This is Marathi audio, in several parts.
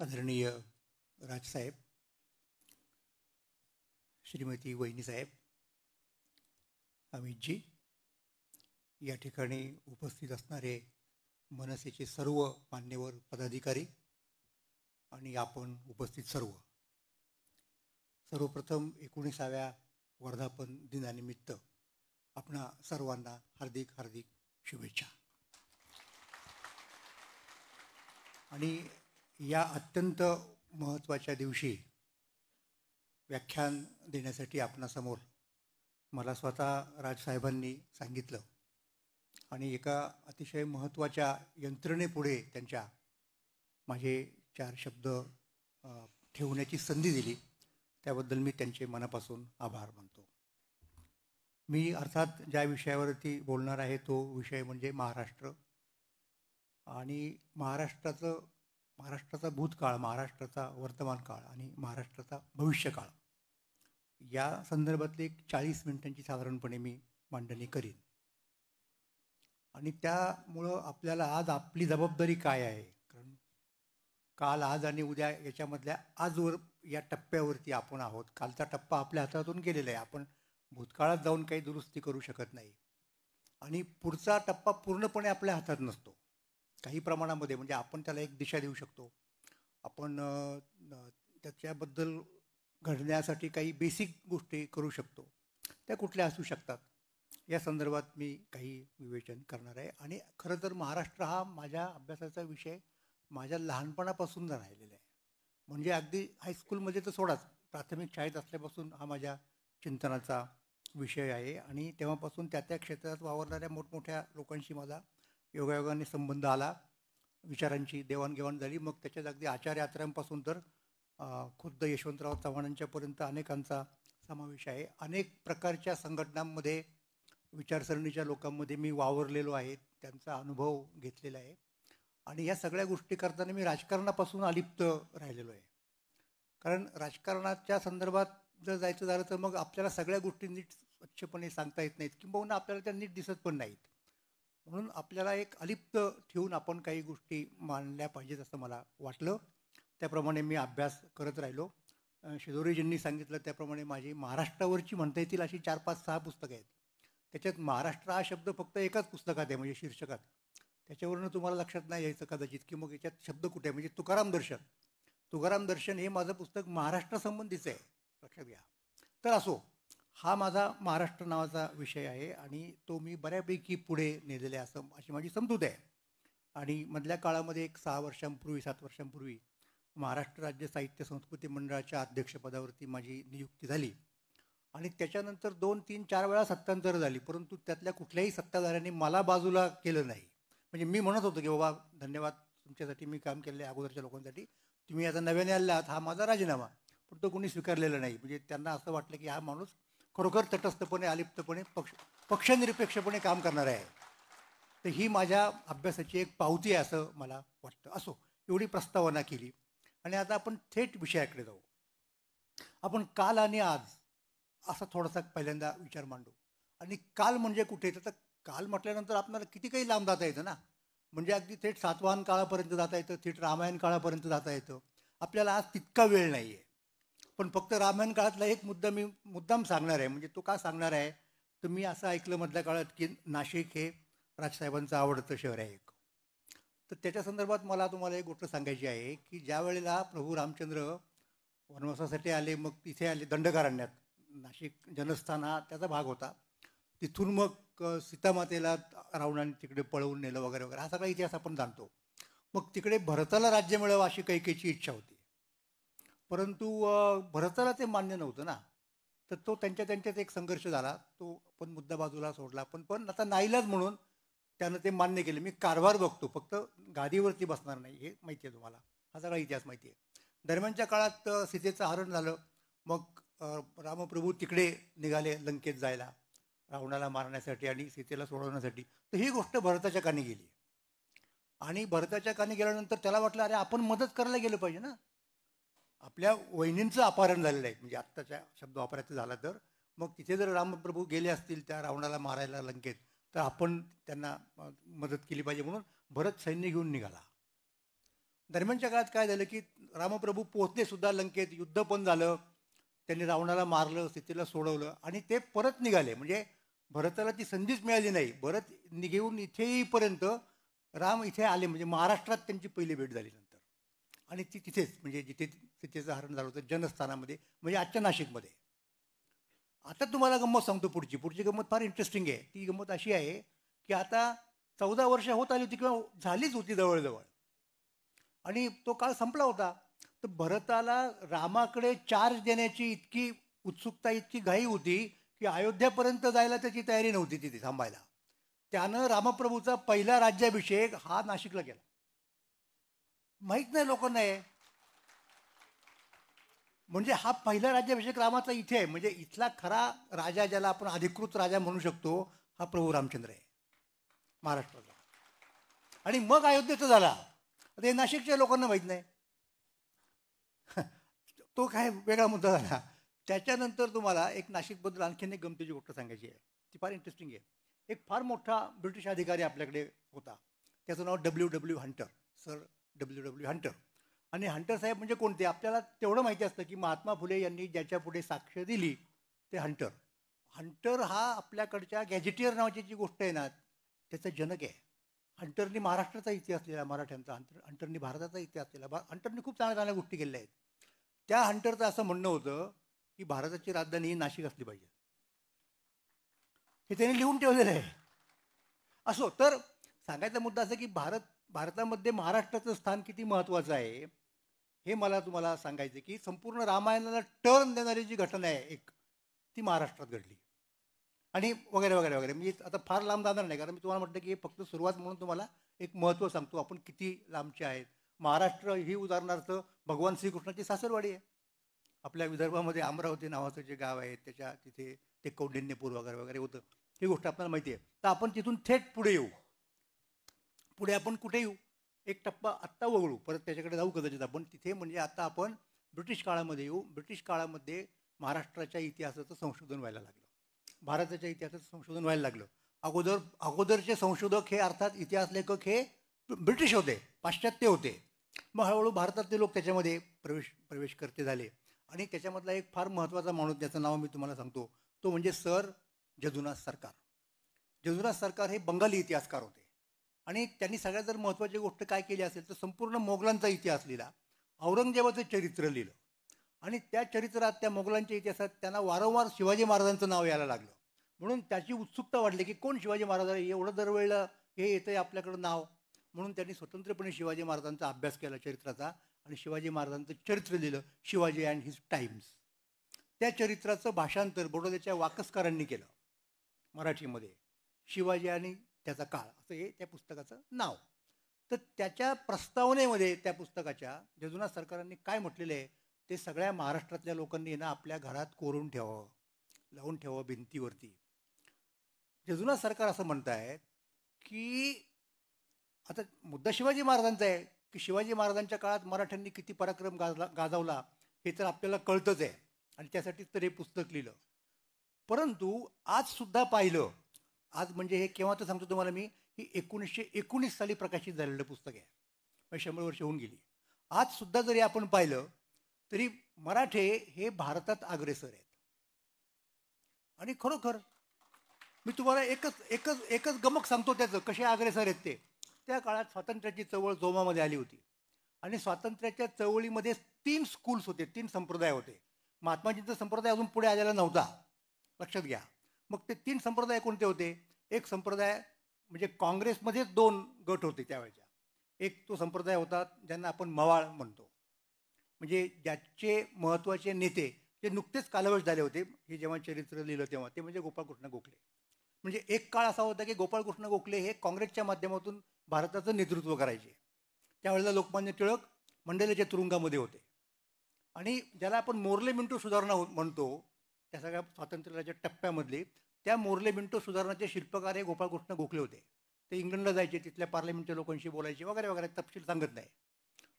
आदरणीय राजसाहेब, श्रीमती वहिनीसाहेब, अमितजी, या ठिकाणी उपस्थित असणारे मनसेचे सर्व मान्यवर पदाधिकारी आणि आपण उपस्थित सर्वप्रथम 19व्या वर्धापन दिनानिमित्त आपणा सर्वांना हार्दिक हार्दिक शुभेच्छा. आणि या अत्यंत महत्त्वाच्या दिवशी व्याख्यान देण्यासाठी आपणासमोर मला स्वतः राजसाहेबांनी सांगितलं आणि एका अतिशय महत्त्वाच्या यंत्रणेपुढे त्यांच्या माझे 4 शब्द ठेवण्याची संधी दिली, त्याबद्दल मी त्यांचे मनापासून आभार मानतो. मी अर्थात ज्या विषयावरती बोलणार आहे तो विषय म्हणजे महाराष्ट्र आणि महाराष्ट्राचा भूतकाळ, महाराष्ट्राचा वर्तमान काळ आणि महाराष्ट्राचा भविष्यकाळ या संदर्भातली 40 मिनिटांची साधारणपणे मी मांडणी करीन. आणि त्यामुळं आपल्याला आज आपली जबाबदारी काय आहे, कारण काल, आज आणि उद्या याच्यामधल्या आजवर या टप्प्यावरती आपण आहोत. कालचा टप्पा आपल्या हातातून गेलेला आहे, आपण भूतकाळात जाऊन काही दुरुस्ती करू शकत नाही आणि पुढचा टप्पा पूर्णपणे आपल्या हातात नसतो. काही प्रमाणामध्ये म्हणजे आपण त्याला एक दिशा देऊ शकतो, आपण त्याच्याबद्दल घडण्यासाठी काही बेसिक गोष्टी करू शकतो, त्या कुठल्या असू शकतात या संदर्भात मी काही विवेचन करणार आहे. आणि खरं तर महाराष्ट्र हा माझ्या अभ्यासाचा विषय माझ्या लहानपणापासून राहिलेला आहे. म्हणजे अगदी हायस्कूलमध्ये तर सोडाच, प्राथमिक शाळेत असल्यापासून हा माझ्या चिंतनाचा विषय आहे आणि तेव्हापासून त्या क्षेत्रात वावरणाऱ्या मोठमोठ्या लोकांशी माझा योगायोगाने संबंध आला, विचारांची देवाणघेवाण झाली. मग त्याच्यात अगदी आचार्य आत्र्यांपासून तर खुद्द यशवंतराव चव्हाणांच्यापर्यंत अनेकांचा समावेश आहे. अनेक प्रकारच्या संघटनांमध्ये, विचारसरणीच्या लोकांमध्ये मी वावरलेलो आहे, त्यांचा अनुभव घेतलेला आहे. आणि या सगळ्या गोष्टी करताना मी राजकारणापासून अलिप्त राहिलेलो आहे, कारण राजकारणाच्या संदर्भात जर जायचं झालं तर मग आपल्याला सगळ्या गोष्टी नीट स्वच्छपणे सांगता येत नाहीत, किंबहुना आपल्याला त्या नीट दिसत पण नाहीत. म्हणून आपल्याला एक अलिप्त ठेवून आपण काही गोष्टी मांडल्या पाहिजेत असं मला वाटलं. त्याप्रमाणे मी अभ्यास करत राहिलो. शिदोरीजींनी सांगितलं त्याप्रमाणे माझी महाराष्ट्रावरची म्हणता येतील अशी 4, 5, 6 पुस्तकं आहेत. त्याच्यात महाराष्ट्र हा शब्द फक्त एकाच पुस्तकात आहे, म्हणजे शीर्षकात. त्याच्यावरून तुम्हाला लक्षात नाही यायचं कदाचित की मग याच्यात शब्द कुठे आहे. म्हणजे तुकाराम दर्शन हे माझं पुस्तक महाराष्ट्रासंबंधीचं आहे, लक्षात घ्या. तर असो, हा माझा महाराष्ट्र नावाचा विषय आहे आणि तो मी बऱ्यापैकी पुढे नेलेला आहे अशी माझी समजूत आहे. आणि मधल्या काळामध्ये एक 6 वर्षांपूर्वी 7 वर्षांपूर्वी महाराष्ट्र राज्य साहित्य संस्कृती मंडळाच्या अध्यक्षपदावरती माझी नियुक्ती झाली आणि त्याच्यानंतर 2, 3, 4 वेळा सत्तांतर झाली, परंतु त्यातल्या कुठल्याही सत्ताधाऱ्यांनी मला बाजूला केलं नाही. म्हणजे मी म्हणत होतो की बाबा धन्यवाद, तुमच्यासाठी मी काम केलेलं आहे, अगोदरच्या लोकांसाठी, तुम्ही आता नव्याने आले आहात, हा माझा राजीनामा. पण तो कोणी स्वीकारलेला नाही. म्हणजे त्यांना असं वाटलं की हा माणूस खरोखर तटस्थपणे, अलिप्तपणे, पक्षनिरपेक्षपणे काम करणार आहे. तर ही माझ्या अभ्यासाची एक पावती आहे असं मला वाटतं. असो, एवढी प्रस्तावना केली आणि आता आपण थेट विषयाकडे जाऊ. आपण काल आणि आज असा थोडासा पहिल्यांदा विचार मांडू. आणि काल म्हणजे कुठे, तर काल म्हटल्यानंतर आपल्याला किती काही लांब जाता येतं ना. म्हणजे अगदी थेट सातवाहन काळापर्यंत जाता येतं, थेट रामायण काळापर्यंत जाता येतं. आपल्याला आज तितका वेळ नाही आहे, पण फक्त रामायण काळातला एक मुद्दा मी मुद्दाम सांगणार आहे. म्हणजे तो का सांगणार आहे, तर मी असं ऐकलं मधल्या काळात की नाशिक हे राजसाहेबांचं आवडतं शहर आहे एक. तर त्याच्या संदर्भात मला तुम्हाला एक गोष्ट सांगायची आहे की ज्या वेळेला प्रभू रामचंद्र वनवासासाठी आले, मग तिथे आले दंडकारण्यात, नाशिक जनस्थान हा त्याचा भाग होता. तिथून मग सीतामातेला रावणाने तिकडे पळवून नेलं वगैरे वगैरे, हा सगळा इतिहास आपण जाणतो. मग तिकडे भरताला राज्य मिळावं अशी कैकेयीची इच्छा होती, परंतु भरताला ते मान्य नव्हतं ना. तर तो त्यांच्यात एक संघर्ष झाला, तो पण मुद्दा बाजूला सोडला. पण आता नाईलाज म्हणून त्यानं ते मान्य केलं. मी कारभार बघतो, फक्त गादीवरती बसणार नाही, हे माहिती आहे तुम्हाला, हा सगळा इतिहास माहिती आहे. दरम्यानच्या काळात सीतेचं हरण झालं, मग रामप्रभू तिकडे निघाले लंकेत जायला रावणाला मारण्यासाठी आणि सीतेला सोडवण्यासाठी. तर ही गोष्ट भरताच्या कानी गेली आणि भरताच्या कानी गेल्यानंतर त्याला वाटलं अरे आपण मदत करायला गेलं पाहिजे ना. आपल्या वहिनींचं अपहरण झालेलं आहे, म्हणजे आत्ताच्या शब्द वापरायचं झाला तर. मग तिथे जर रामप्रभू गेले असतील त्या रावणाला मारायला लंकेत, तर आपण त्यांना मदत केली पाहिजे. म्हणून भरत सैन्य घेऊन निघाला. दरम्यानच्या काळात काय झालं की रामप्रभू पोहोचले सुद्धा लंकेत, युद्ध पण झालं, त्यांनी रावणाला मारलं, सीतेला सोडवलं आणि ते परत निघाले. म्हणजे भरताला ती संधीच मिळाली नाही. भरत निघेऊन इथे येईपर्यंत राम इथे आले, म्हणजे महाराष्ट्रात त्यांची पहिली भेट झाली नंतर. आणि ती तिथेच, म्हणजे जिथे सीतेचं हरण झालं होतं जनस्थानामध्ये, म्हणजे आजच्या नाशिकमध्ये. आता तुम्हाला गंमत सांगतो, पुढची गंमत फार इंटरेस्टिंग आहे. ती गंमत अशी आहे की आता 14 वर्ष होत आली होती किंवा झालीच होती जवळजवळ, आणि तो काळ संपला होता. तर भरताला रामाकडे चार्ज देण्याची इतकी उत्सुकता, इतकी घाई होती की अयोध्यापर्यंत जायला त्याची तयारी नव्हती तिथे थांबायला. त्यानं रामप्रभूचा पहिला राज्याभिषेक हा नाशिकला केला. माहीत नाही लोकांना आहे. म्हणजे हा पहिला राज्याभिषेक रामाचा इथे आहे. म्हणजे इथला खरा राजा, ज्याला आपण अधिकृत राजा म्हणू शकतो, हा प्रभू रामचंद्र आहे महाराष्ट्राचा. आणि मग अयोध्येचा झाला. आता हे नाशिकच्या लोकांना माहीत नाही. तो काय वेगळा मुद्दा झाला. त्याच्यानंतर तुम्हाला एक नाशिकबद्दल आणखीन एक गमतीची गोष्ट सांगायची आहे. ती फार इंटरेस्टिंग आहे. एक फार मोठा ब्रिटिश अधिकारी आपल्याकडे होता. त्याचं नाव W. Hunter, sir W. Hunter. आणि हंटर साहेब म्हणजे कोणते, आपल्याला तेवढं माहिती असतं की महात्मा फुले यांनी ज्याच्या पुढे साक्ष दिली ते हंटर. हंटर हा आपल्याकडच्या गॅजेटियर नावाची जी गोष्ट आहे ना, त्याचा जनक आहे. हंटरनी महाराष्ट्राचा इतिहास लिहिला, मराठ्यांचा. हंटरनी भारताचा इतिहास लिहिला. हंटरनी खूप चांगल्या चांगल्या गोष्टी केलेल्या आहेत. त्या हंटरचं असं म्हणणं होतं की भारताची राजधानी ही नाशिक असली पाहिजे, हे त्यांनी लिहून ठेवलेलं आहे. असो, तर सांगायचा मुद्दा असा की भारतामध्ये महाराष्ट्राचं स्थान किती महत्त्वाचं आहे हे मला तुम्हाला सांगायचं की संपूर्ण रामायणाला टर्न देणारी जी घटना आहे एक, ती महाराष्ट्रात घडली. आणि वगैरे वगैरे वगैरे. मी आता फार लांब जाणार नाही, कारण मी तुम्हाला म्हटलं की हे फक्त सुरुवात म्हणून तुम्हाला एक महत्त्व सांगतो आपण किती लांबचे आहेत. महाराष्ट्र ही उदाहरणार्थ भगवान श्रीकृष्णाची सासरवाडी आहे. आपल्या विदर्भामध्ये अमरावती नावाचं जे गाव आहे त्याच्या तिथे ते कौंडिन्यपूर वगैरे वगैरे होतं. ही गोष्ट आपल्याला माहिती आहे. तर आपण तिथून थेट पुढे येऊ. पुढे आपण कुठे येऊ, एक टप्पा आत्ता वगळू, परत त्याच्याकडे जाऊ कदाचित आपण तिथे. म्हणजे आता आपण ब्रिटिश काळामध्ये येऊ. ब्रिटिश काळामध्ये महाराष्ट्राच्या इतिहासाचं संशोधन व्हायला लागलं, भारताच्या इतिहासाचं संशोधन व्हायला लागलं. अगोदरचे संशोधक हे अर्थात इतिहास लेखक हे ब्रिटिश होते, पाश्चात्य होते. मग हळूहळू भारतातले लोक त्याच्यामध्ये प्रवेश करते झाले. आणि त्याच्यामधला एक फार महत्त्वाचा माणूस, ज्याचं नाव मी तुम्हाला सांगतो, तो म्हणजे सर जदुनाथ सरकार. जदुनाथ सरकार हे बंगाली इतिहासकार होते. आणि त्यांनी सगळ्यात जर महत्त्वाची गोष्ट काय केली असेल तर संपूर्ण मोगलांचा इतिहास लिहिला, औरंगजेबाचं चरित्र लिहिलं. आणि त्या चरित्रात, त्या मोगलांच्या इतिहासात त्यांना वारंवार शिवाजी महाराजांचं नाव यायला लागलं. म्हणून त्याची उत्सुकता वाढली की कोण शिवाजी महाराज, एवढं दरवेळेला हे येतंय आपल्याकडं नाव. म्हणून त्यांनी स्वतंत्रपणे शिवाजी महाराजांचा अभ्यास केला चरित्राचा, आणि शिवाजी महाराजांचं चरित्र लिहिलं, शिवाजी अँड हिज टाइम्स. त्या चरित्राचं भाषांतर बडोद्याच्या वाकसकरांनी केलं मराठीमध्ये, शिवाजी आणि त्याचा काळ असं हे त्या पुस्तकाचं नाव. तर त्याच्या प्रस्तावनेमध्ये त्या पुस्तकाच्या जदुनाथ सरकारांनी काय म्हटलेलं आहे ते सगळ्या महाराष्ट्रातल्या लोकांनी ना आपल्या घरात कोरून ठेवावं, लावून ठेवावं भिंतीवरती. जदुनाथ सरकार असं म्हणतायत की आता मुद्दा शिवाजी महाराजांचा आहे की शिवाजी महाराजांच्या काळात मराठ्यांनी किती पराक्रम गाजवला हे तर आपल्याला कळतंच आहे, आणि त्यासाठीच तर हे पुस्तक लिहिलं. परंतु आज सुद्धा पाहिलं, आज म्हणजे हे केव्हा तर सांगतो तुम्हाला मी, ही 1919 साली प्रकाशित झालेलं पुस्तक आहे, 100 वर्ष होऊन गेली. आज सुद्धा जरी आपण पाहिलं तरी मराठे हे भारतात अग्रेसर आहेत. आणि खरोखर मी तुम्हाला एकच गमक सांगतो त्याचं, कसे अग्रेसर आहेत ते. त्या काळात स्वातंत्र्याची चळवळ जोमामध्ये आली होती, आणि स्वातंत्र्याच्या चळवळीमध्ये 3 स्कूल्स होते, 3 संप्रदाय होते. महात्माजींचा संप्रदाय अजून पुढे आलेला नव्हता, लक्षात घ्या. मग ते 3 संप्रदाय कोणते होते? एक संप्रदाय म्हणजे काँग्रेसमध्येच 2 गट होते त्यावेळेच्या. एक तो संप्रदाय होता ज्यांना आपण मवाळ म्हणतो, म्हणजे ज्याचे महत्त्वाचे नेते जे नुकतेच कालवश झाले होते, हे जेव्हा चरित्र लिहिलं तेव्हा, ते म्हणजे गोपाळकृष्ण गोखले. म्हणजे एक काळ असा होता की गोपाळकृष्ण गोखले हे काँग्रेसच्या माध्यमातून भारताचं नेतृत्व करायचे. त्यावेळेला लोकमान्य टिळक मंडेलाच्या तुरुंगामध्ये होते. आणि ज्याला आपण मोर्ले मिंटो सुधारणा म्हणतो, त्या सगळ्या स्वातंत्र्याच्या टप्प्यामधले, त्या मोर्ले मिंटो सुधारणाचे शिल्पकार हे गोपाळकृष्ण गोखले होते. ते इंग्लंडला जायचे, तिथल्या पार्लमेंटच्या लोकांशी बोलायचे वगैरे वगैरे, तपशील सांगत नाही.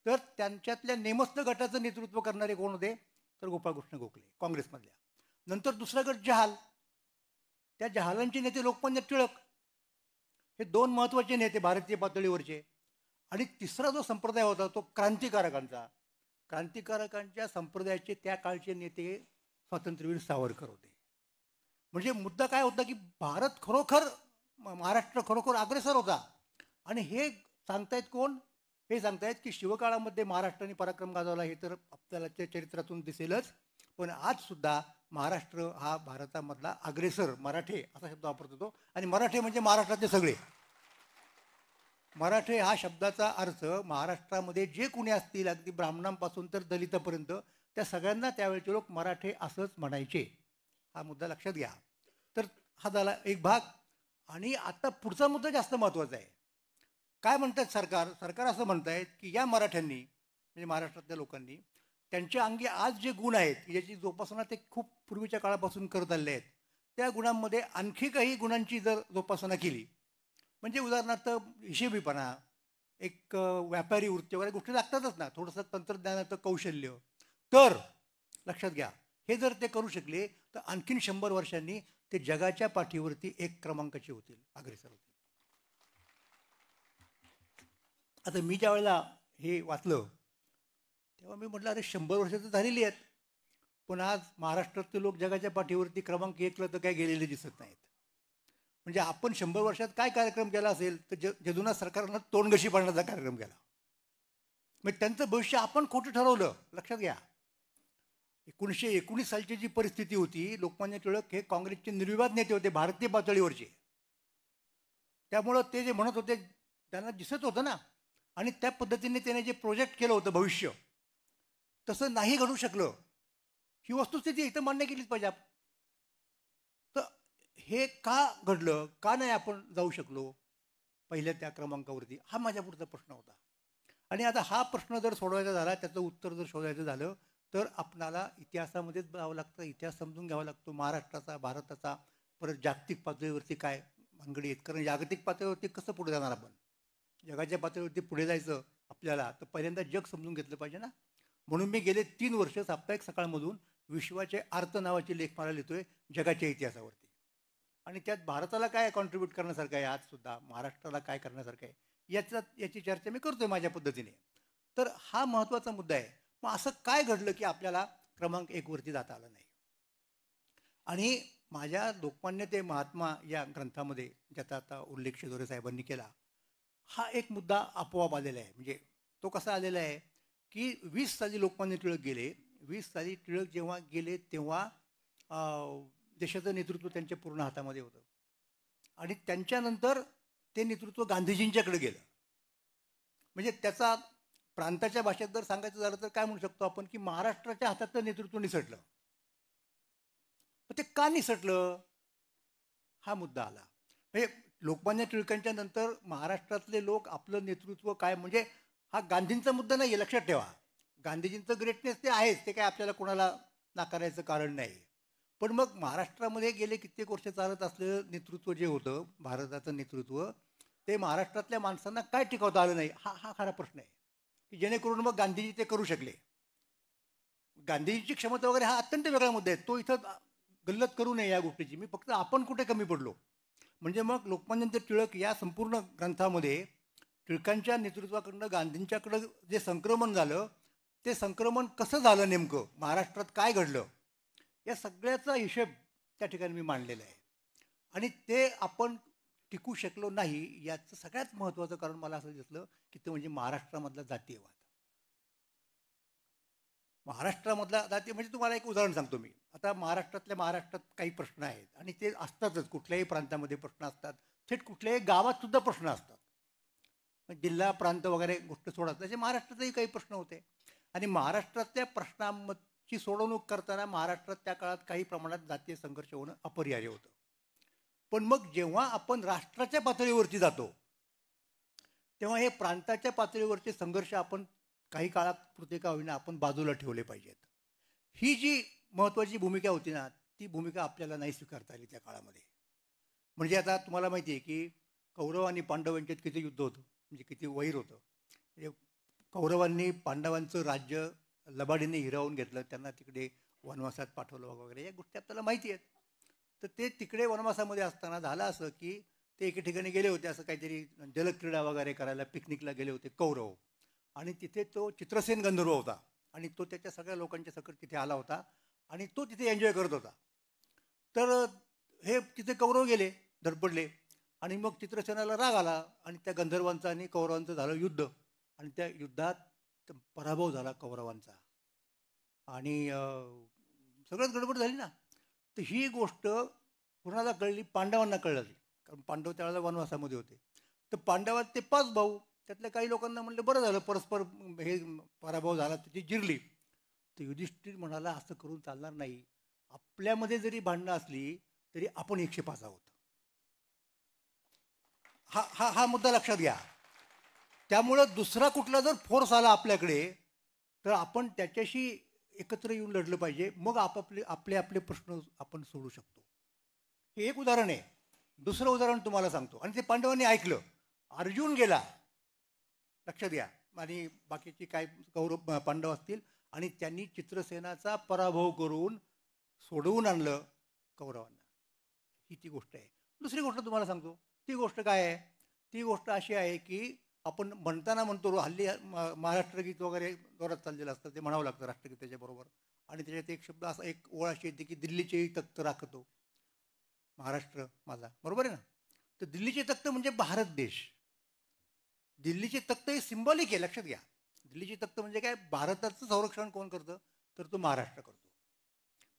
तर त्यांच्यातल्या नेमस्त गटाचं नेतृत्व करणारे कोण होते तर गोपाळकृष्ण गोखले काँग्रेसमधल्या. नंतर दुसरा गट जहाल, त्या जहालांचे नेते लोकमान्य टिळक, हे 2 महत्त्वाचे नेते भारतीय पातळीवरचे. आणि तिसरा जो संप्रदाय होता तो क्रांतिकारकांचा. क्रांतिकारकांच्या संप्रदायाचे त्या काळचे नेते स्वातंत्र्यवीर सावरकर होते. म्हणजे मुद्दा काय होता की भारत खरोखर, महाराष्ट्र खरोखर अग्रेसर होता. आणि हे सांगतायत कोण? हे सांगतायत की शिवकाळामध्ये महाराष्ट्राने पराक्रम गाजवला, हे तर आपल्याला त्या चरित्रातून दिसेलच. पण आज सुद्धा महाराष्ट्र हा भारतामधला अग्रेसर, मराठे असा शब्द वापरतो तो. आणि मराठे म्हणजे महाराष्ट्रातले सगळे. मराठे हा शब्दाचा अर्थ महाराष्ट्रामध्ये जे कुणी असतील, अगदी ब्राह्मणांपासून तर दलितापर्यंत, त्या सगळ्यांना त्यावेळेचे लोक मराठे असंच म्हणायचे. हा मुद्दा लक्षात घ्या. तर हा झाला एक भाग. आणि आता पुढचा मुद्दा जास्त महत्त्वाचा आहे. काय म्हणतात सरकार असं म्हणतायत की या मराठ्यांनी, म्हणजे महाराष्ट्रातल्या लोकांनी, त्यांच्या अंगी आज जे गुण आहेत की ज्याची जोपासना ते खूप पूर्वीच्या काळापासून करत आलेले आहेत, त्या गुणांमध्ये आणखी काही गुणांची जर जोपासना केली, म्हणजे उदाहरणार्थ हिशेबीपणा, एक व्यापारी वृत्ती वगैरे गोष्टी लागतातच ना, थोडंसं तंत्रज्ञानाचं कौशल्य, तर लक्षात घ्या, हे जर ते करू शकले तर आणखीन 100 वर्षांनी ते जगाच्या पाठीवरती एक क्रमांकाचे होतील, अग्रेसर होतील. आता मी ज्या वेळेला हे वाचलं तेव्हा मी म्हटलं, अरे 100 वर्ष तर झालेली आहेत, पण आज महाराष्ट्रातले लोक जगाच्या पाठीवरती क्रमांक 1ला तर काय गेलेले दिसत नाहीत. म्हणजे आपण 100 वर्षात काय कार्यक्रम केला असेल तर जदुनाथ सरकारनं तोंडघशी पाडण्याचा कार्यक्रम केला. म्हणजे त्यांचं भविष्य आपण खोटं ठरवलं. लक्षात घ्या, 1919 सालची जी परिस्थिती होती, लोकमान्य टिळक हे काँग्रेसचे निर्विवाद नेते होते भारतीय पातळीवरचे. त्यामुळं ते जे म्हणत होते त्यांना दिसत होतं ना. आणि त्या पद्धतीने त्याने जे प्रोजेक्ट केलं होतं भविष्य, तसं नाही घडू शकलं. ही वस्तुस्थिती इथं मान्य केलीच पाहिजे. तर हे का घडलं, का नाही आपण जाऊ शकलो पहिल्या त्या क्रमांकावरती, हा माझ्या पुढचा प्रश्न होता. आणि आता हा प्रश्न जर सोडवायचा झाला, त्याचं उत्तर जर शोधायचं झालं तर आपणाला इतिहासामध्येच जावं लागतं. इतिहास समजून घ्यावा लागतो महाराष्ट्राचा, भारताचा. परत जागतिक पातळीवरती काय भानगडी आहेत, कारण जागतिक पातळीवरती कसं पुढे जाणार आपण, जगाच्या पातळीवरती पुढे जायचं आपल्याला तर पहिल्यांदा जग समजून घेतलं पाहिजे ना. म्हणून मी गेले 3 वर्ष साप्ताहिक सकाळमधून विश्वाचे अर्थ नावाचे लेख मला लिहितोय जगाच्या इतिहासावरती. आणि त्यात भारताला काय कॉन्ट्रीब्यूट करण्यासारखं आहे, आज सुद्धा महाराष्ट्राला काय करण्यासारखं आहे, याची चर्चा मी करतोय माझ्या पद्धतीने. तर हा महत्त्वाचा मुद्दा आहे. मग असं काय घडलं की आपल्याला क्रमांक 1 वरती जाता आलं नाही. आणि माझ्या लोकमान्य ते महात्मा या ग्रंथामध्ये ज्याचा आता उल्लेख शिदोरे साहेबांनी केला, हा एक मुद्दा आपोआप आलेला आहे. म्हणजे तो कसा आलेला आहे की 20 साली लोकमान्य टिळक गेले. 20 साली टिळक जेव्हा गेले तेव्हा देशाचं नेतृत्व त्यांच्या पूर्ण हातामध्ये होतं. आणि त्यांच्यानंतर ते नेतृत्व गांधीजींच्याकडे गेलं. म्हणजे त्याचा प्रांताच्या भाषेत जर सांगायचं झालं तर काय म्हणू शकतो आपण की महाराष्ट्राच्या हातातलं नेतृत्व निसटलं. पण ते का निसटलं, हा मुद्दा आला. म्हणजे लोकमान्य टिळकांच्या नंतर महाराष्ट्रातले लोक आपलं नेतृत्व काय, म्हणजे हा गांधींचा मुद्दा नाही आहे, लक्षात ठेवा. गांधीजींचं ग्रेटनेस ते आहेच, ते काय आपल्याला कोणाला नाकारायचं कारण नाही. पण मग महाराष्ट्रामध्ये गेले कित्येक वर्ष चालत असलेलं नेतृत्व जे होतं, भारताचं नेतृत्व, ते महाराष्ट्रातल्या माणसांना काय टिकवता आलं नाही, हा खरा प्रश्न आहे. की जेणेकरून मग गांधीजी ते करू शकले. गांधीजीची क्षमता वगैरे हा अत्यंत वेगळा मुद्दा आहे, तो इथं गल्लत करू नये या गोष्टीची. मी फक्त आपण कुठे कमी पडलो. म्हणजे मग लोकमान्य टिळक या संपूर्ण ग्रंथामध्ये टिळकांच्या नेतृत्वाकडनं गांधींच्याकडं जे संक्रमण झालं, ते संक्रमण कसं झालं, नेमकं महाराष्ट्रात काय घडलं, या सगळ्याचा हिशेब त्या ठिकाणी मी मांडलेला आहे. आणि ते आपण टिकू शकलो नाही याचं सगळ्यात महत्त्वाचं कारण मला असं दिसलं की ते म्हणजे महाराष्ट्रामधला जातीयवाद. महाराष्ट्रामधला जातीय म्हणजे तुम्हाला एक उदाहरण सांगतो मी. आता महाराष्ट्रात काही प्रश्न आहेत आणि ते असतातच, कुठल्याही प्रांतामध्ये प्रश्न असतात, थेट कुठल्याही गावात सुद्धा प्रश्न असतात. जिल्हा प्रांत वगैरे गोष्ट सोडत तसे महाराष्ट्रातही काही प्रश्न होते. आणि महाराष्ट्रातल्या प्रश्नांची सोडवणूक करताना महाराष्ट्रात त्या काळात काही प्रमाणात जातीय संघर्ष होणं अपरिहार्य होतं. पण मग जेव्हा आपण राष्ट्राच्या पातळीवरती जातो तेव्हा हे प्रांताच्या पातळीवरचे संघर्ष आपण काही काळापुरते का होईना आपण बाजूला ठेवले पाहिजेत. ही जी महत्त्वाची भूमिका होती ना, ती भूमिका आपल्याला नाही स्वीकारता आली त्या काळामध्ये. म्हणजे आता तुम्हाला माहिती आहे की कौरव आणि पांडव यांच्यात किती युद्ध होतं, म्हणजे किती वैर होतं. म्हणजे कौरवांनी पांडवांचं राज्य लबाडीने हिरावून घेतलं, त्यांना तिकडे वनवासात पाठवलं वगैरे, या गोष्टी आपल्याला माहिती आहेत. तर ते तिकडे वनवासामध्ये असताना झालं असं की ते एके ठिकाणी गेले होते, असं काहीतरी जलक्रीडा वगैरे करायला पिकनिकला गेले होते कौरव. आणि तिथे तो चित्रसेन गंधर्व होता आणि तो त्याच्या सगळ्या लोकांच्या सकट तिथे आला होता आणि तो तिथे एन्जॉय करत होता. तर हे तिथे कौरव गेले, धडपडले आणि मग चित्रसेनाला राग आला आणि त्या गंधर्वांचं आणि कौरवांचं झालं युद्ध आणि त्या युद्धात पराभव झाला कौरवांचा आणि सगळंच गडबड झाली ना. तर ही गोष्ट कुणाला कळली? पांडवांना कळली, कारण पांडव त्यावेळेला वनवासामध्ये होते. तर पांडवात ते 5 भाऊ, त्यातल्या काही लोकांना म्हणलं बरं झालं परस्पर हे पराभव झाला, त्याची जिरली. तर युधिष्ठिर म्हणाला असं करून चालणार नाही, आपल्यामध्ये जरी भांडणं असली तरी आपण 105 आहोत. हा हा हा मुद्दा लक्षात घ्या. त्यामुळं दुसरा कुठला जर फोर्स आला आपल्याकडे तर आपण त्याच्याशी एकत्र येऊन लढलं पाहिजे, मग आपले आपले प्रश्न आपण सोडू शकतो. हे एक उदाहरण आहे. दुसरं उदाहरण तुम्हाला सांगतो, आणि ते पांडवांनी ऐकलं. अर्जुन गेला, लक्षात घ्या, आणि बाकीची काय कौरव पांडव असतील, आणि त्यांनी चित्रसेनाचा पराभव करून सोडवून आणलं कौरवांना. ही ती गोष्ट आहे. दुसरी गोष्ट तुम्हाला सांगतो. ती गोष्ट काय आहे? ती गोष्ट अशी आहे की आपण म्हणताना म्हणतो हल्ली महाराष्ट्रगीत वगैरे जोरात चाललेलं असतं, ते म्हणावं लागतं राष्ट्रगीताच्या बरोबर. आणि त्याच्यात एक शब्द असा, एक ओळ अशी येते की दिल्लीचेही तख्त राखतो महाराष्ट्र माझा, बरोबर आहे ना. तर दिल्लीचे तख्त म्हणजे भारत देश. दिल्लीचे तख्त हे सिंबॉलिक आहे, लक्षात घ्या. दिल्लीचे तख्त म्हणजे काय? भारताचं संरक्षण कोण करतं? तर तो महाराष्ट्र करतो.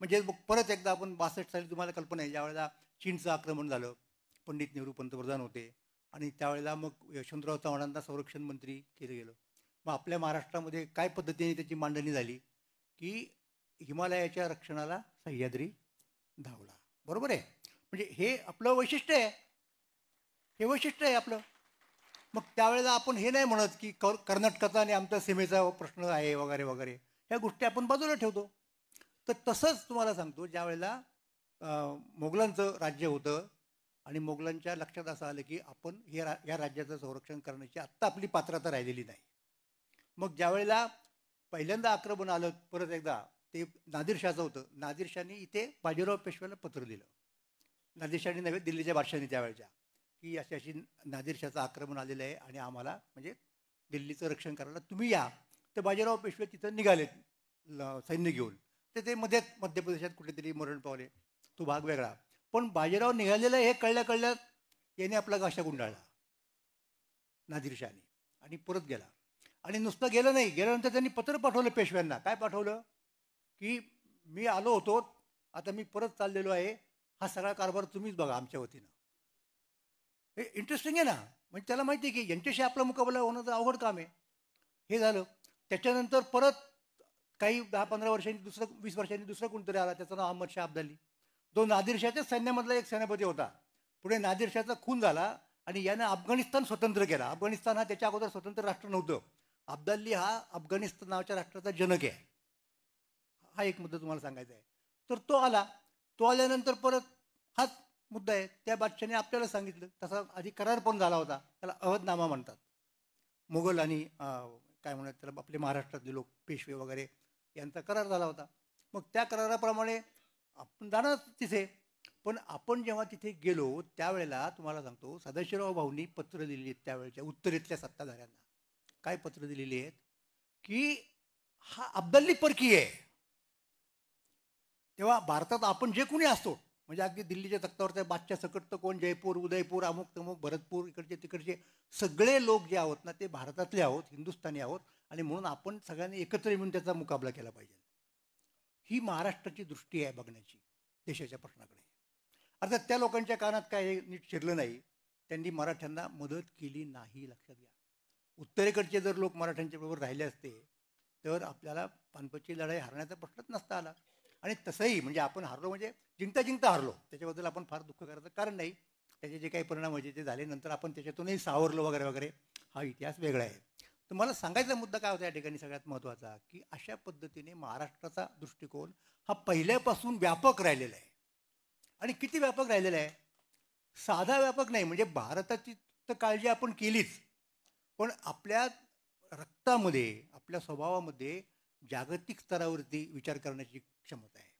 म्हणजे परत एकदा आपण 62 साली, तुम्हाला कल्पना आहे, ज्यावेळेला चीनचं आक्रमण झालं, पंडित नेहरू पंतप्रधान होते आणि त्यावेळेला मग यशवंतराव चव्हाणांना संरक्षण मंत्री केलं गेलं. मग आपल्या महाराष्ट्रामध्ये काय पद्धतीने त्याची मांडणी झाली की हिमालयाच्या रक्षणाला सह्याद्री धावला, बरोबर आहे. म्हणजे हे आपलं वैशिष्ट्य आहे, हे वैशिष्ट्य आहे आपलं. मग त्यावेळेला आपण हे नाही म्हणत की कर्नाटकाचा आणि आमचा सीमेचा प्रश्न आहे वगैरे वगैरे, ह्या गोष्टी आपण बाजूला ठेवतो. तर तसंच तुम्हाला सांगतो, ज्या वेळेला मोगलांचं राज्य होतं आणि मोगलांच्या लक्षात असं आलं की आपण या राज्याचं संरक्षण करण्याची आत्ता आपली पात्रता राहिलेली नाही. मग ज्या वेळेला पहिल्यांदा आक्रमण आलं परत एकदा, ते नादिरशाहचं होतं. नादिरशाहनी इथे बाजीराव पेशव्याला पत्र दिलं. नादिरशाहनी नव्हे, दिल्लीच्या बादशाहांनी त्यावेळेच्या, की अशी अशी नादिरशाहचं आक्रमण आलेलं आहे आणि आम्हाला म्हणजे दिल्लीचं रक्षण करायला तुम्ही या. तर बाजीराव पेशवे तिथं निघाले सैन्य घेऊन. तर ते मध्य प्रदेशात कुठेतरी मरण पावले, तो भाग वेगळा. पण बाजीराव निघालेलं हे कळल्या याने आपला गाशा गुंडाळला नादिरशाहने आणि परत गेला. आणि नुसतं गेलं नाही, गेल्यानंतर त्यांनी पत्र पाठवलं पेशव्यांना. काय पाठवलं? की मी आलो होतो, आता मी परत चाललेलो आहे, हा सगळा कारभार तुम्हीच बघा आमच्या वतीनं. हे इंटरेस्टिंग आहे ना. म्हणजे त्याला माहिती आहे की यांच्याशी आपला मुकाबला होणं तर अवघड काम आहे. हे झालं. त्याच्यानंतर परत काही 10-15 वर्षांनी 20 वर्षांनी दुसरं कोणतरी आला, त्याचं नाव अहमद शाह अब्दाली. तो नादिरशाहच्याच सैन्यामधला एक सेनापती होता. पुढे नादिरशाहचा खून झाला आणि यानं अफगाणिस्तान स्वतंत्र केला. अफगाणिस्तान हा त्याच्या अगोदर स्वतंत्र राष्ट्र नव्हतं. अब्दाली हा अफगाणिस्तान नावाच्या राष्ट्राचा जनक आहे. हा एक मुद्दा तुम्हाला सांगायचा आहे. तर तो आला. तो आल्यानंतर परत हाच मुद्दा आहे. त्या बादशाने आपल्याला सांगितलं, तसा आधी करार पण झाला होता, त्याला अहदनामा म्हणतात. मुघल आणि काय म्हणतात त्याला, आपले महाराष्ट्रातले लोक पेशवे वगैरे यांचा करार झाला होता. मग त्या कराराप्रमाणे आपण जाणार तिथे. पण आपण जेव्हा तिथे गेलो त्यावेळेला तुम्हाला सांगतो, सदाशिवराव भाऊंनी पत्र दिलेली आहेत त्यावेळेच्या उत्तरेतल्या सत्ताधाऱ्यांना. काय पत्र दिलेली आहेत? की हा अब्दाली परकीय आहे. तेव्हा भारतात आपण जे कोणी असतो, म्हणजे अगदी दिल्लीच्या तख्तावरच्या बादशाह सकट तर कोण, जयपूर, उदयपूर, अमुक तमुक, भरतपूर, इकडचे तिकडचे सगळे लोक जे आहोत ना, ते भारतातले आहोत, हिंदुस्थानी आहोत. आणि म्हणून आपण सगळ्यांनी एकत्र येऊन त्याचा मुकाबला केला पाहिजे. ही महाराष्ट्राची दृष्टी आहे बघण्याची देशाच्या प्रश्नाकडे. अर्थात त्या लोकांच्या कानात काय नीट शिरलं नाही, त्यांनी मराठ्यांना मदत केली नाही, लक्षात घ्या. उत्तरेकडचे जर लोक मराठ्यांच्या बरोबर राहिले असते तर आपल्याला पानिपतची लढाई हरण्याचा प्रश्नच नसता आला. आणि तसंही म्हणजे आपण हारलो म्हणजे जिंकता हारलो, त्याच्याबद्दल आपण फार दुःख करायचं कारण नाही. त्याचे जे काही परिणाम व्हायचे ते झाले, नंतर आपण त्याच्यातूनही सावरलो वगैरे वगैरे, हा इतिहास वेगळा आहे. तर मला सांगायचा मुद्दा काय होता या ठिकाणी सगळ्यात महत्त्वाचा, की अशा पद्धतीने महाराष्ट्राचा दृष्टिकोन हा पहिल्यापासून व्यापक राहिलेला आहे. आणि किती व्यापक राहिलेला आहे? साधा व्यापक नाही, म्हणजे भारताची तर काळजी आपण केलीच, पण आपल्या रक्तामध्ये, आपल्या स्वभावामध्ये जागतिक स्तरावरती विचार करण्याची क्षमता आहे.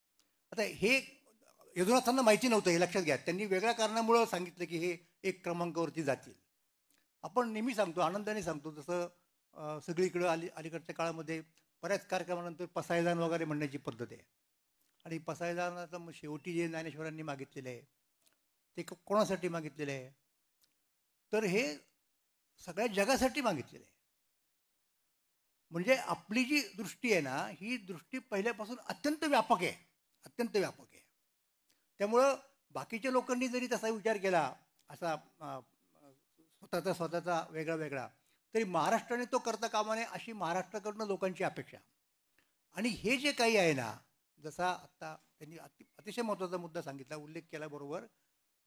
आता हे यदुनाथांना माहिती नव्हतं हे लक्षात घ्या. त्यांनी वेगळ्या कारणामुळं सांगितलं की हे 1 क्रमांकावरती जातील. आपण नेहमी सांगतो, आनंदाने सांगतो, जसं सगळीकडं अलीकडच्या काळामध्ये बऱ्याच कार्यक्रमानंतर पसायदान वगैरे म्हणण्याची पद्धत आहे. आणि पसायदानाचं मग शेवटी जे ज्ञानेश्वरांनी मागितलेलं आहे ते कोणासाठी मागितलेलं आहे, तर हे सगळ्या जगासाठी मागितलेलं आहे. म्हणजे आपली जी दृष्टी आहे ना, ही दृष्टी पहिल्यापासून अत्यंत व्यापक आहे, अत्यंत व्यापक आहे. त्यामुळं बाकीच्या लोकांनी जरी तसा विचार केला, असा स्वतःचा वेगळा वेगळा, तरी महाराष्ट्राने तो करता कामा नये अशी महाराष्ट्राकडनं लोकांची अपेक्षा. आणि हे जे काही आहे ना, जसा आत्ता त्यांनी अतिशय महत्त्वाचा मुद्दा सांगितला, उल्लेख केला बरोबर,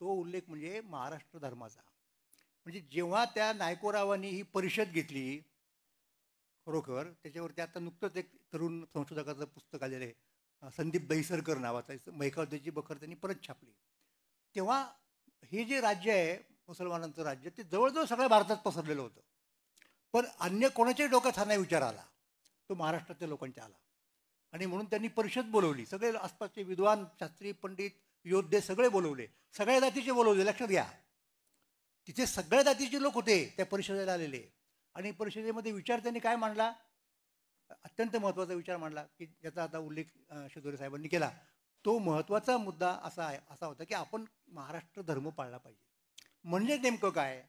तो उल्लेख म्हणजे महाराष्ट्र धर्माचा. म्हणजे जेव्हा त्या नायकोरावांनी ही परिषद घेतली, खरोखर त्याच्यावरती आता नुकतंच एक तरुण संशोधकाचं पुस्तक आलेलं आहे, संदीप दहिसरकर नावाचं, मैकावतेची बखर त्यांनी परत छापली. तेव्हा हे जे राज्य आहे मुसलमानांचं राज्य, ते जवळजवळ सगळ्या भारतात पसरलेलं होतं. पण अन्य कोणाच्याही डोक्यात हा नाही विचार आला, तो महाराष्ट्रातल्या लोकांच्या आला. आणि म्हणून त्यांनी परिषद बोलवली, सगळे आसपासचे विद्वान, शास्त्री, पंडित, योद्धे सगळे बोलवले, सगळ्या जातीचे बोलवले. लक्षात घ्या, तिथे सगळ्या जातीचे लोक होते त्या परिषदेला आलेले. आणि परिषदेमध्ये विचार त्यांनी काय मांडला, अत्यंत महत्त्वाचा विचार मांडला की ज्याचा आता उल्लेख शिदोरे साहेबांनी केला. तो महत्त्वाचा मुद्दा असा होता की आपण महाराष्ट्र धर्म पाळला पाहिजे. म्हणजे नेमकं काय,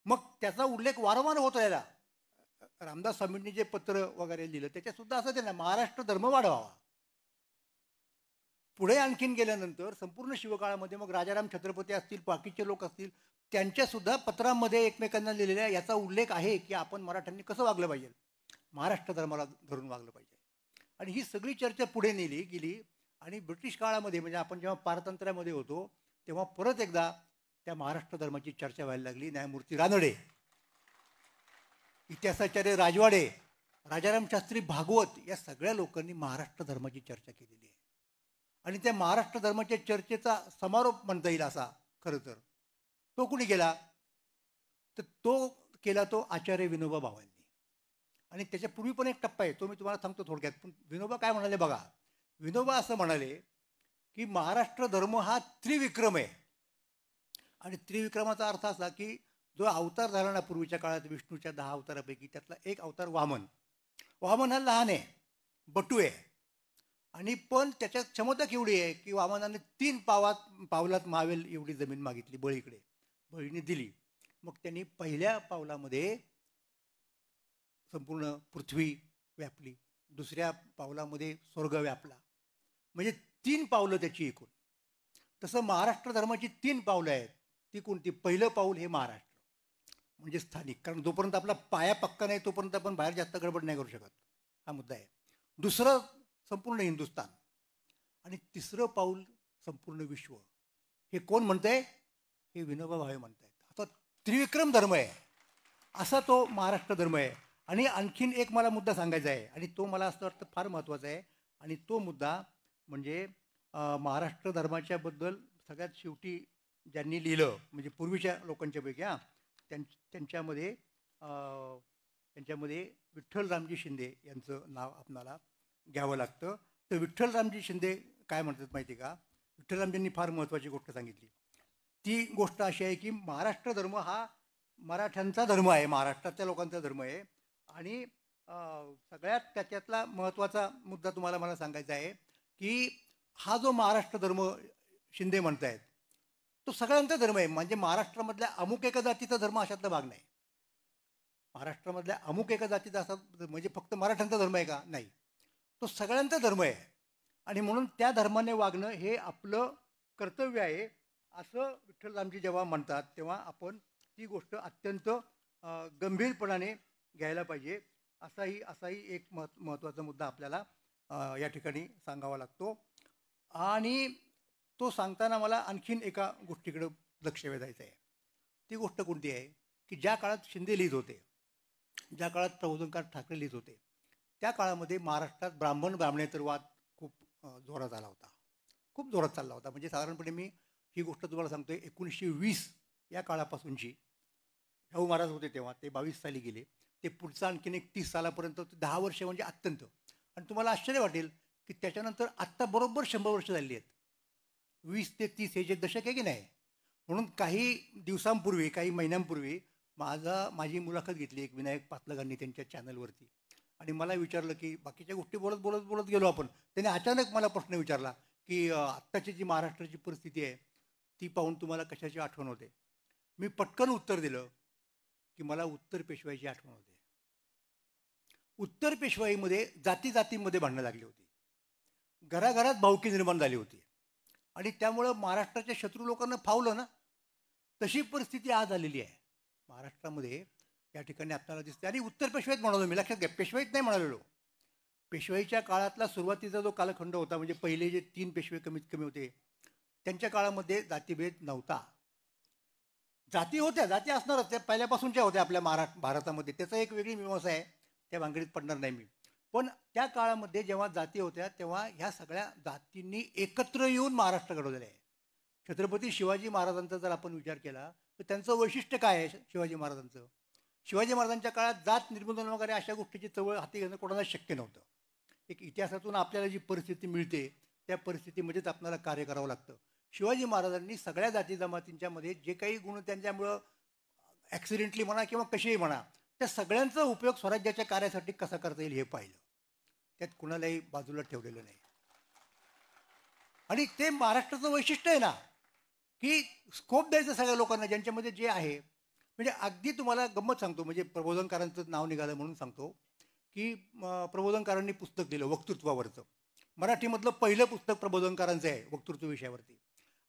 मग त्याचा उल्लेख वारंवार होत राहिला. रामदास स्वामींनी जे पत्र वगैरे लिहिलं त्याच्यात सुद्धा असं ते ना, महाराष्ट्र धर्म वाढवावा. पुढे आणखीन गेल्यानंतर संपूर्ण शिवकाळामध्ये मग राजाराम छत्रपती असतील, बाकीचे लोक असतील, त्यांच्यासुद्धा पत्रांमध्ये एकमेकांना लिहिलेल्या याचा उल्लेख आहे की आपण मराठ्यांनी कसं वागलं पाहिजे, महाराष्ट्र धर्माला धरून वागलं पाहिजे. आणि ही सगळी चर्चा पुढे नेली गेली. आणि ब्रिटिश काळामध्ये म्हणजे आपण जेव्हा पारतंत्र्यामध्ये होतो तेव्हा परत एकदा त्या महाराष्ट्र धर्माची चर्चा व्हायला लागली. न्यायमूर्ती रानडे, इतिहासाचार्य राजवाडे, राजाराम शास्त्री भागवत या सगळ्या लोकांनी महाराष्ट्र धर्माची चर्चा केलेली आहे. आणि त्या महाराष्ट्र धर्माच्या चर्चेचा समारोप म्हणता येईल असा खरं तर तो कुणी केला, तर तो केला तो आचार्य विनोबा भावांनी. आणि त्याच्यापूर्वी पण एक टप्पा आहे, तो मी तुम्हाला सांगतो थोडक्यात. पण विनोबा काय म्हणाले बघा, विनोबा असं म्हणाले की महाराष्ट्र धर्म हा त्रिविक्रम आहे. आणि त्रिविक्रमाचा अर्थ असा की जो अवतार झाला ना पूर्वीच्या काळात विष्णूच्या 10 अवतारापैकी त्यातला एक अवतार वामन. वामन हा लहान आहे, बटू आहे, आणि पण त्याच्यात क्षमता केवढी आहे की वामनाने 3 पावलात मावेल एवढी जमीन मागितली बळीकडे, बळीने दिली. मग त्यांनी पहिल्या पावलामध्ये संपूर्ण पृथ्वी व्यापली, दुसऱ्या पावलामध्ये स्वर्ग व्यापला, म्हणजे 3 पावलं त्याची एकूण. तसं महाराष्ट्र धर्माची 3 पावलं आहेत. ती कोणती, पहिलं पाऊल हे महाराष्ट्र म्हणजे स्थानिक, कारण जोपर्यंत आपला पाया पक्का नाही तोपर्यंत आपण बाहेर जास्त गडबड नाही करू शकत, हा मुद्दा आहे. दुसरं संपूर्ण हिंदुस्थान, आणि तिसरं पाऊल संपूर्ण विश्व. हे कोण म्हणतंय, हे विनोबा भावे म्हणतायत. आता त्रिविक्रम धर्म आहे असा तो महाराष्ट्र धर्म आहे. आणि आणखीन एक मला मुद्दा सांगायचा आहे, आणि तो मला असं वाटतं फार महत्त्वाचा आहे. आणि तो मुद्दा म्हणजे महाराष्ट्र धर्माच्या बद्दल सगळ्यात शेवटी ज्यांनी लिहिलं म्हणजे पूर्वीच्या लोकांच्यापैकी त्यांच्यामध्ये विठ्ठलरामजी शिंदे यांचं नाव आपणाला घ्यावं लागतं. तर विठ्ठलरामजी शिंदे काय म्हणतात माहिती का, विठ्ठलरामजींनी फार महत्त्वाची गोष्ट सांगितली. ती गोष्ट अशी आहे की महाराष्ट्र धर्म हा मराठ्यांचा धर्म आहे, महाराष्ट्रातल्या लोकांचा धर्म आहे. आणि सगळ्यात त्याच्यातला महत्त्वाचा मुद्दा तुम्हाला मला सांगायचा आहे की हा जो महाराष्ट्र धर्म शिंदे म्हणतायत तो सगळ्यांचा धर्म आहे. म्हणजे महाराष्ट्रामधल्या अमुक एका जातीचा धर्म अशातला भाग नाही. महाराष्ट्रामधल्या अमुक एका जातीचा असा म्हणजे फक्त मराठ्यांचा धर्म आहे का, नाही, तो सगळ्यांचा धर्म आहे. आणि म्हणून त्या धर्माने वागणं हे आपलं कर्तव्य आहे असं विठ्ठलरामजी जेव्हा म्हणतात तेव्हा आपण ती गोष्ट अत्यंत गंभीरपणाने घ्यायला पाहिजे. असाही एक महत्त्वाचा मुद्दा आपल्याला या ठिकाणी सांगावा लागतो. आणि तो सांगताना मला आणखीन एका गोष्टीकडे लक्ष वेधायचं आहे. ती गोष्ट कोणती आहे की ज्या काळात शिंदे लिहित होते, ज्या काळात प्रबोधनकार ठाकरे लिहित होते, त्या काळामध्ये महाराष्ट्रात ब्राह्मणेतर वाद खूप जोरात आला होता, खूप जोरात चालला होता. म्हणजे साधारणपणे मी ही गोष्ट तुम्हाला सांगतोय 1920 या काळापासूनची. शाहू महाराज होते तेव्हा, ते 22 साली गेले, ते पुढचं आणखीन एक 30 सालापर्यंत 10 वर्ष म्हणजे अत्यंत. आणि तुम्हाला आश्चर्य वाटेल की त्याच्यानंतर आत्ता बरोबर 100 वर्ष झाली आहेत. 20 ते 30 हे जे दशक आहे की नाही, म्हणून काही दिवसांपूर्वी काही महिन्यांपूर्वी माझी मुलाखत घेतली एक विनायक पातलगांनी त्यांच्या चॅनलवरती. आणि मला विचारलं की बाकीच्या गोष्टी बोलत बोलत बोलत गेलो आपण. त्याने अचानक मला प्रश्न विचारला की आत्ताची जी महाराष्ट्राची परिस्थिती आहे ती पाहून तुम्हाला कशाची आठवण होते. मी पटकन उत्तर दिलं की मला उत्तर पेशवाईची आठवण होते. उत्तर पेशवाईमध्ये जाती जातींमध्ये भांडणं लागली होती, घराघरात भावकी निर्माण झाली होती आणि त्यामुळं महाराष्ट्राच्या शत्रू लोकांना फावलं ना. तशी परिस्थिती आज आलेली आहे महाराष्ट्रामध्ये. या ठिकाणी आपल्याला दिसते. आणि उत्तर पेशवाईत म्हणालो मी, लक्षात घ्या, पेशवाईत नाही म्हणालेलो. पेशवाईच्या काळातला सुरुवातीचा जो कालखंड होता, म्हणजे पहिले जे 3 पेशवे कमीत कमी होते, त्यांच्या काळामध्ये जातीभेद नव्हता. जाती होत्या, जाती असणारच, त्या पहिल्यापासूनच्या होत्या आपल्या भारतामध्ये. त्याचा एक वेगळी मीमांसा आहे, त्या भानगडीत पडणार नाही मी. पण त्या काळामध्ये जेव्हा जाती होत्या तेव्हा ह्या सगळ्या जातींनी एकत्र येऊन महाराष्ट्र घडवलेलं आहे. छत्रपती शिवाजी महाराजांचा जर आपण विचार केला तर त्यांचं वैशिष्ट्य काय आहे शिवाजी महाराजांचं? शिवाजी महाराजांच्या काळात जात निर्मूलन वगैरे अशा गोष्टीची चळवळ हाती घेणं कोणाला शक्य नव्हतं. एक इतिहासातून आपल्याला जी परिस्थिती मिळते त्या परिस्थितीमध्येच आपल्याला कार्य करावं लागतं. शिवाजी महाराजांनी सगळ्या जाती जमातींच्या मध्ये जे काही गुण त्यांच्यामुळं ॲक्सिडेंटली म्हणा किंवा कसेही म्हणा, त्या सगळ्यांचा उपयोग स्वराज्याच्या कार्यासाठी कसा करता येईल हे पाहिलं. त्यात कुणालाही बाजूला ठेवलेलं नाही. आणि ते महाराष्ट्राचं वैशिष्ट्य आहे ना, की स्कोप द्यायचं सगळ्या लोकांना ज्यांच्यामध्ये जे आहे. म्हणजे अगदी तुम्हाला गंमत सांगतो, म्हणजे प्रबोधनकारांचं नाव निघालं म्हणून सांगतो की प्रबोधनकारांनी पुस्तक दिलं वक्तृत्वावरचं. मराठीमधलं पहिलं पुस्तक प्रबोधनकारांचं आहे वक्तृत्व विषयावरती.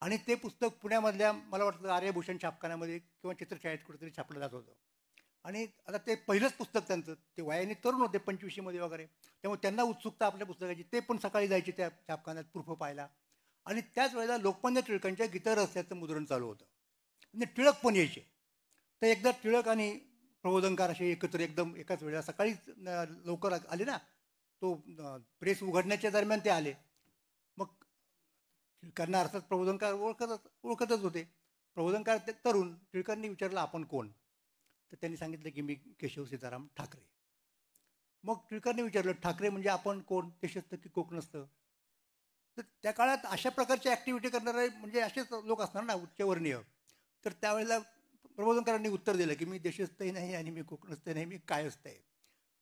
आणि ते पुस्तक पुण्यामधल्या मला वाटतं आर्यभूषण छापखान्यामध्ये किंवा चित्रछायेत कुठेतरी छापलं जात होतं. आणि आता ते पहिलंच पुस्तक त्यांचं, ते वयाने तरुण होते 25मध्ये वगैरे, त्यामुळे त्यांना उत्सुकता आपल्या पुस्तकाची. ते पण सकाळी जायचे त्या छापखान्यात प्रूफ पाहायला. आणि त्याच वेळेला लोकमान्य टिळकांच्या गीता रहस्याचं मुद्रण चालू होतं आणि टिळक पण यायचे. तर एकदा टिळक आणि प्रबोधनकार असे एकत्र एकदम एकाच वेळेला सकाळीच लवकर आले ना, तो प्रेस उघडण्याच्या दरम्यान ते आले. मग टिळकांना अर्थात प्रबोधनकार ओळखतच होते. प्रबोधनकार ते तरुण. टिळकांनी विचारलं आपण कोण? तर त्यांनी सांगितलं की मी केशव सीताराम ठाकरे. मग टिळकांनी विचारलं ठाकरे म्हणजे आपण कोण? देशस्थ की कोकणस्थ? तर त्या काळात अशा प्रकारची ॲक्टिव्हिटी करणारे म्हणजे असेच लोक असणार ना, उच्चवर्णीय. तर त्यावेळेला प्रबोधनकारांनी उत्तर दिलं की मी देशस्थही नाही आणि मी कोकणस्थ नाही, मी कायस्थ आहे.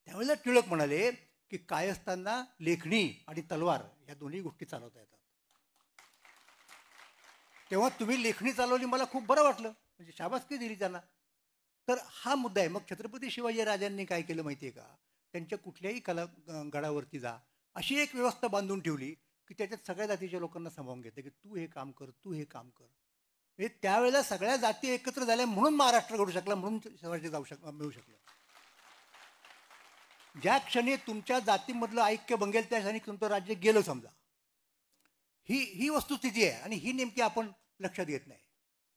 त्यावेळेला टिळक म्हणाले की कायस्थांना लेखणी आणि तलवार या दोन्ही गोष्टी चालवता येतात. तेव्हा तुम्ही लेखणी चालवली, मला खूप बरं वाटलं, म्हणजे शाबासकी दिली त्यांना. तर हा मुद्दा आहे. मग छत्रपती शिवाजी राजांनी काय केलं माहिती आहे का? त्यांच्या कुठल्याही गडावरती जा, अशी एक व्यवस्था बांधून ठेवली की त्याच्यात सगळ्या जातीच्या लोकांना सामावून घेते की तू हे काम कर, तू हे काम कर. हे त्यावेळेला सगळ्या जाती एकत्र झाल्या म्हणून महाराष्ट्र घडू शकला, म्हणून स्वराज्य मिळू शकलं. ज्या क्षणी तुमच्या जातीमधलं ऐक्य बंगेल त्या क्षणी तुमचं राज्य गेलं समजा. ही वस्तुस्थिती आहे आणि ही नेमकी आपण लक्षात घेत नाही.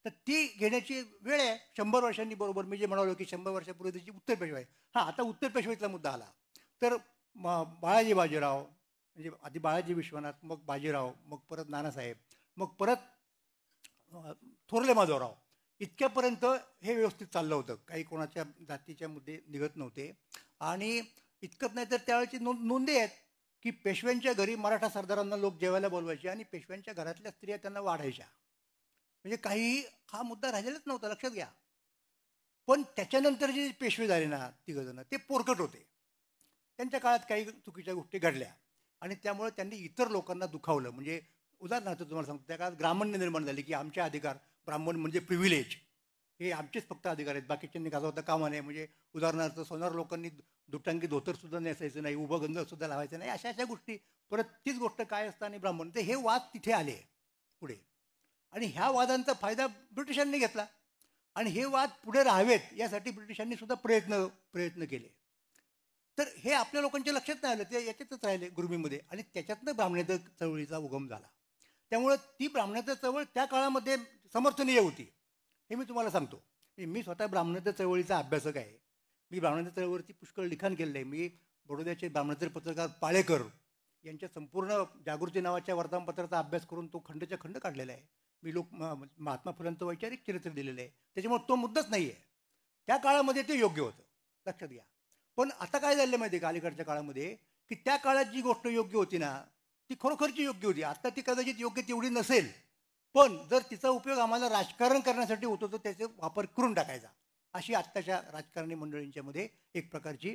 तर ती घेण्याची वेळ आहे. 100 वर्षांनी बरोबर मी जे म्हणालो की 100 वर्षापूर्वी त्याची उत्तर पेशवाई. हां, आता उत्तर पेशवाईचा मुद्दा आला तर बाळाजी बाजीराव, म्हणजे आधी बाळाजी विश्वनाथ, मग बाजीराव, मग परत नानासाहेब, मग परत थोरले माधवराव, इतक्यापर्यंत हे व्यवस्थित चाललं होतं. काही कोणाच्या जातीच्या मुद्दे निघत नव्हते. आणि इतकंच नाही तर त्यावेळेची नोंदी आहेत की पेशव्यांच्या घरी मराठा सरदारांना लोक जेवायला बोलवायचे आणि पेशव्यांच्या घरातल्या स्त्रिया त्यांना वाढायच्या. म्हणजे काहीही हा मुद्दा राहिलेलाच नव्हता, लक्षात घ्या. पण त्याच्यानंतर जे पेशवे झाले ना तिघजण, ते पोरकट होते. त्यांच्या काळात काही चुकीच्या गोष्टी घडल्या आणि त्यामुळे त्यांनी इतर लोकांना दुखावलं. म्हणजे उदाहरणार्थ तुम्हाला सांगतो, त्या काळात ग्रामण्य निर्माण झाले की आमचे अधिकार, ब्राह्मण म्हणजे प्रिव्हिलेज, हे आमचेच फक्त अधिकार आहेत, बाकीच्यांनी गाजवता कामा नये. म्हणजे उदाहरणार्थ सोनार लोकांनी दुटांगी धोतरसुद्धा नेसायचं नाही, उभं गंधसुद्धा लावायचं नाही, अशा गोष्टी. परत तीच गोष्ट काय असतं आणि ब्राह्मण, ते हे वाद तिथे आले पुढे. आणि ह्या वादांचा फायदा ब्रिटिशांनी घेतला आणि हे वाद पुढे राहावेत यासाठी ब्रिटिशांनी सुद्धा प्रयत्न केले. तर हे आपल्या लोकांच्या लक्षात नाही आलं, ते याच्यातच राहिले गुरुमीमध्ये. आणि त्याच्यातनं ब्राह्मणेतर चळवळीचा उगम झाला. त्यामुळं ती ब्राह्मणेतर चळवळ त्या काळामध्ये समर्थनीय होती, हे मी तुम्हाला सांगतो. मी स्वतः ब्राह्मणेतर चळवळीचा अभ्यासक आहे. मी ब्राह्मणेतर चळवळीवरती पुष्कळ लिखाण केलेलं आहे. मी बडोद्याचे ब्राह्मणेतर पत्रकार पाळेकर यांच्या संपूर्ण जागृती नावाच्या वर्तमानपत्राचा अभ्यास करून तो खंडच्या खंड काढलेला आहे. मी महात्मा फुलांचं वैचारिक चरित्र दिलेलं आहे. त्याच्यामुळे तो मुद्दाच नाही आहे. त्या काळामध्ये ते योग्य होतं, लक्षात घ्या. पण आता काय झालं माहिती आहे का, अलीकडच्या काळामध्ये, की त्या काळात जी गोष्ट योग्य होती ना ती खरोखरची योग्य होती. आता ती कदाचित योग्य तेवढी नसेल, पण जर तिचा उपयोग आम्हाला राजकारण करण्यासाठी होतो तर त्याचा वापर करून टाकायचा, अशी आत्ताच्या राजकारणी मंडळींच्या मध्ये एक प्रकारची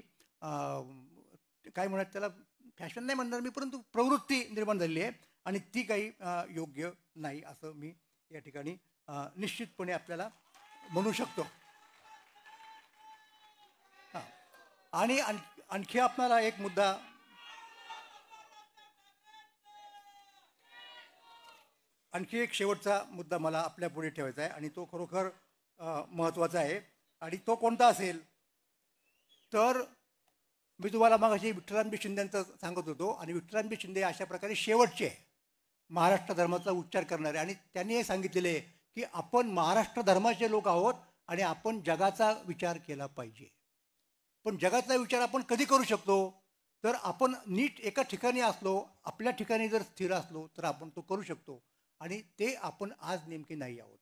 काय म्हणत त्याला फॅशन नाही म्हणणार मी, परंतु प्रवृत्ती निर्माण झालेली आहे आणि ती काही योग्य नाही असं मी या ठिकाणी निश्चितपणे आपल्याला म्हणू शकतो. हां, आणि आणखी आपल्याला एक मुद्दा, आणखी एक शेवटचा मुद्दा मला आपल्या पुढे ठेवायचा आहे आणि तो खरोखर महत्त्वाचा आहे. आणि तो कोणता असेल तर मी तुम्हाला मगाशी विठ्ठलरामजी शिंदेंचं सांगत होतो आणि विठ्ठलरामजी शिंदे अशा प्रकारे शेवटचे महाराष्ट्र धर्माचा उच्चार करणारे आणि त्यांनी हे सांगितलेले आहे की आपण महाराष्ट्र धर्माचे लोक आहोत आणि आपण जगाचा विचार केला पाहिजे. पण जगाचा विचार आपण कधी करू शकतो तर आपण नीट एका ठिकाणी असलो, आपल्या ठिकाणी जर स्थिर असलो तर आपण तो करू शकतो. आणि ते आपण आज नेमके नाही आहोत.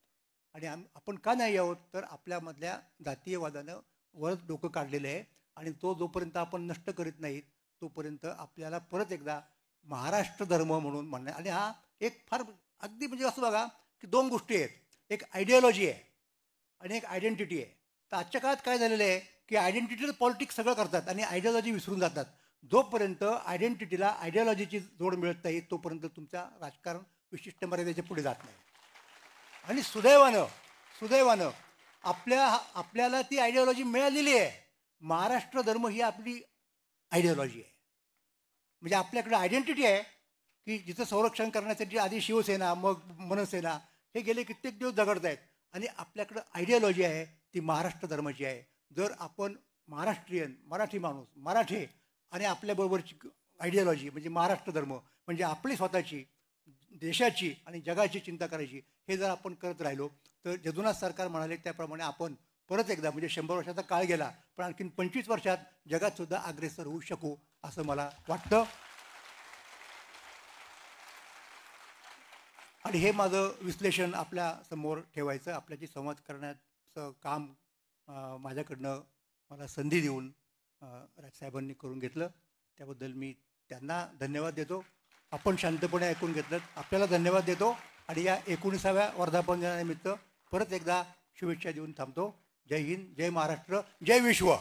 आणि आपण का नाही आहोत तर आपल्यामधल्या जातीयवादानं वर डोकं काढलेलं आहे आणि तो जोपर्यंत आपण नष्ट करीत नाहीत तोपर्यंत आपल्याला परत एकदा महाराष्ट्र धर्म म्हणून म्हणणं. आणि हा एक फार अगदी म्हणजे असं बघा की दोन गोष्टी आहेत, एक आयडिओलॉजी आहे आणि एक आयडेंटिटी आहे. तर आजच्या काळात काय झालेलं आहे की आयडेंटिटी पॉलिटिक्स सगळं करतात आणि आयडिओलॉजी विसरून जातात. जोपर्यंत आयडेंटिटीला आयडिओलॉजीची जोड मिळत नाही तोपर्यंत तुमचा राजकारण विशिष्ट मर्यादेच्या पुढे जात नाही. आणि सुदैवानं आपल्याला ती आयडिओलॉजी मिळालेली आहे. महाराष्ट्र धर्म ही आपली आयडिओलॉजी आहे. म्हणजे आपल्याकडे आयडेंटिटी आहे की जिचं संरक्षण करण्यासाठी आधी शिवसेना मग मनसेना हे गेले कित्येक दिवस झगडत आहेत आणि आपल्याकडं आयडिओलॉजी आहे ती महाराष्ट्र धर्माची आहे. जर आपण महाराष्ट्रीयन मराठी माणूस मराठी आणि आपल्याबरोबरची आयडिओलॉजी म्हणजे महाराष्ट्र धर्म म्हणजे आपली स्वतःची देशाची आणि जगाची चिंता करायची हे जर आपण करत राहिलो तर यदुनाथ सरकार म्हणाले त्याप्रमाणे आपण परत एकदा म्हणजे 100 वर्षाचा काळ गेला पण आणखीन 25 वर्षात जगात सुद्धा अग्रेसर होऊ शकू असं मला वाटतं. आणि हे माझं विश्लेषण आपल्या समोर ठेवायचं, आपल्याशी संवाद करण्याचं काम माझ्याकडनं मला संधी देऊन राजसाहेबांनी करून घेतलं. त्याबद्दल मी त्यांना धन्यवाद देतो. आपण शांतपणे ऐकून घेतलं आपल्याला धन्यवाद देतो आणि या 19व्या वर्धापन दिनानिमित्त परत एकदा शुभेच्छा देऊन थांबतो. जय हिंद, जय महाराष्ट्र, जय विश्व.